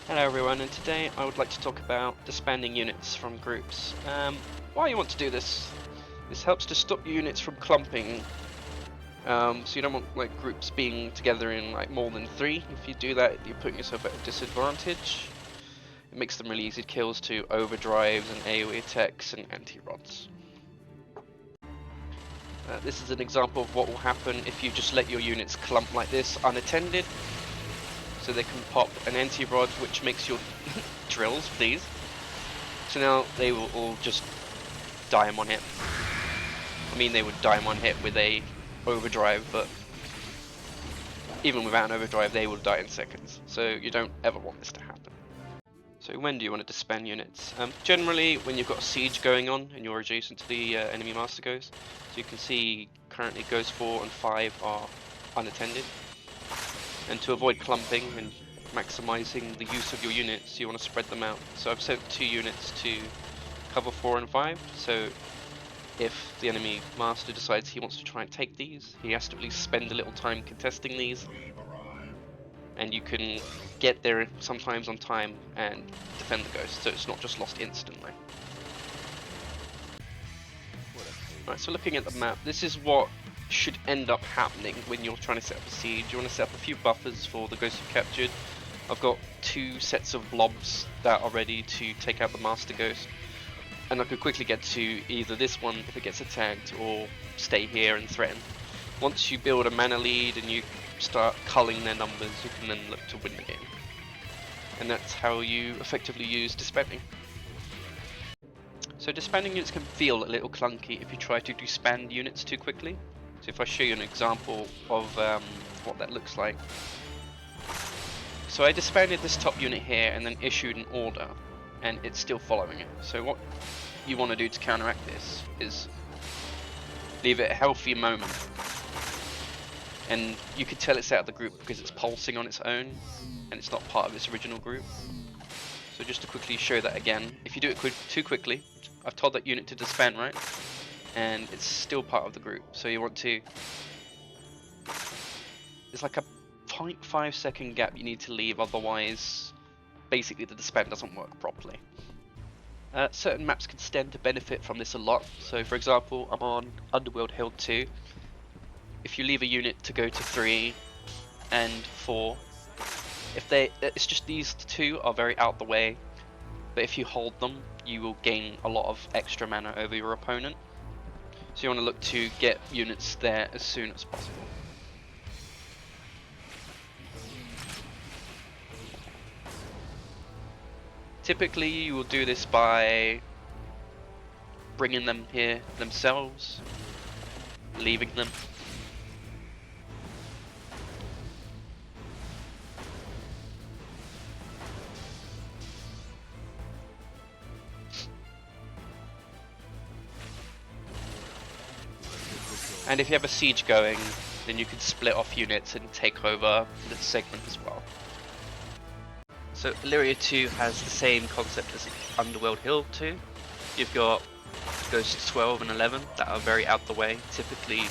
Hello everyone, and today I would like to talk about disbanding units from groups. Why you want to do this? This helps to stop units from clumping. So you don't want like groups being together in like more than 3. If you do that, you're putting yourself at a disadvantage. It makes them really easy kills to overdrives and AoE attacks and anti-rods. This is an example of what will happen if you just let your units clump like this unattended. So they can pop an anti-rod, which makes your drills, please. So now they will all just die in one hit. I mean, they would die in one hit with a overdrive, but even without an overdrive, they will die in seconds. So you don't ever want this to happen. So when do you want to disband units? Generally, when you've got a siege going on and you're adjacent to the enemy master ghost. So you can see currently ghost 4 and 5 are unattended. And to avoid clumping and maximizing the use of your units, you want to spread them out. So I've sent 2 units to cover 4 and 5. So if the enemy master decides he wants to try and take these, he has to at least spend a little time contesting these. And you can get there sometimes on time and defend the ghost, so it's not just lost instantly. Right, so looking at the map, this is what should end up happening when you're trying to set up a siege. You want to set up a few buffers for the ghosts you've captured. I've got 2 sets of blobs that are ready to take out the master ghost, and I could quickly get to either this one if it gets attacked or stay here and threaten. Once you build a mana lead and you start culling their numbers, you can then look to win the game. And that's how you effectively use disbanding. So disbanding units can feel a little clunky if you try to disband units too quickly. So if I show you an example of what that looks like. So I disbanded this top unit here and then issued an order, and it's still following it. So what you want to do to counteract this is leave it a healthy moment. And you can tell it's out of the group because it's pulsing on its own and it's not part of its original group. So just to quickly show that again, if you do it too quickly, I've told that unit to disband, right? And it's still part of the group. So you want to, it's like a 0.5 second gap you need to leave, otherwise basically the disband doesn't work properly. Certain maps can stand to benefit from this a lot. So for example, I'm on Underworld Hill 2. If you leave a unit to go to 3 and 4, it's just these 2 are very out the way, but if you hold them, you will gain a lot of extra mana over your opponent. So you want to look to get units there as soon as possible. Typically, you will do this by bringing them here themselves, leaving them. And if you have a siege going, then you can split off units and take over the segment as well. So Illyria 2 has the same concept as Underworld Hill 2. You've got Ghosts 12 and 11 that are very out the way. Typically,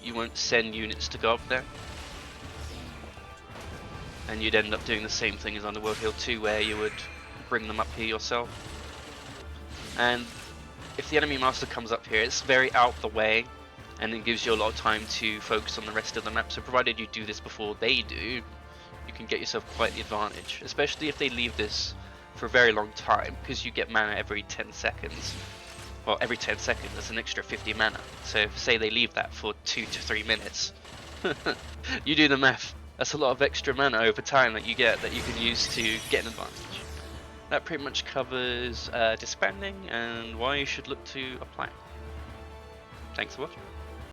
you won't send units to go up there. And you'd end up doing the same thing as Underworld Hill 2, where you would bring them up here yourself. And if the enemy master comes up here, it's very out the way, and it gives you a lot of time to focus on the rest of the map. So provided you do this before they do, you can get yourself quite the advantage, especially if they leave this for a very long time, because you get mana every 10 seconds. Well, every 10 seconds there's an extra 50 mana. So if, say they leave that for 2 to 3 minutes, you do the math, that's a lot of extra mana over time that you get that you can use to get an advantage. That pretty much covers disbanding and why you should look to apply. Thanks for watching.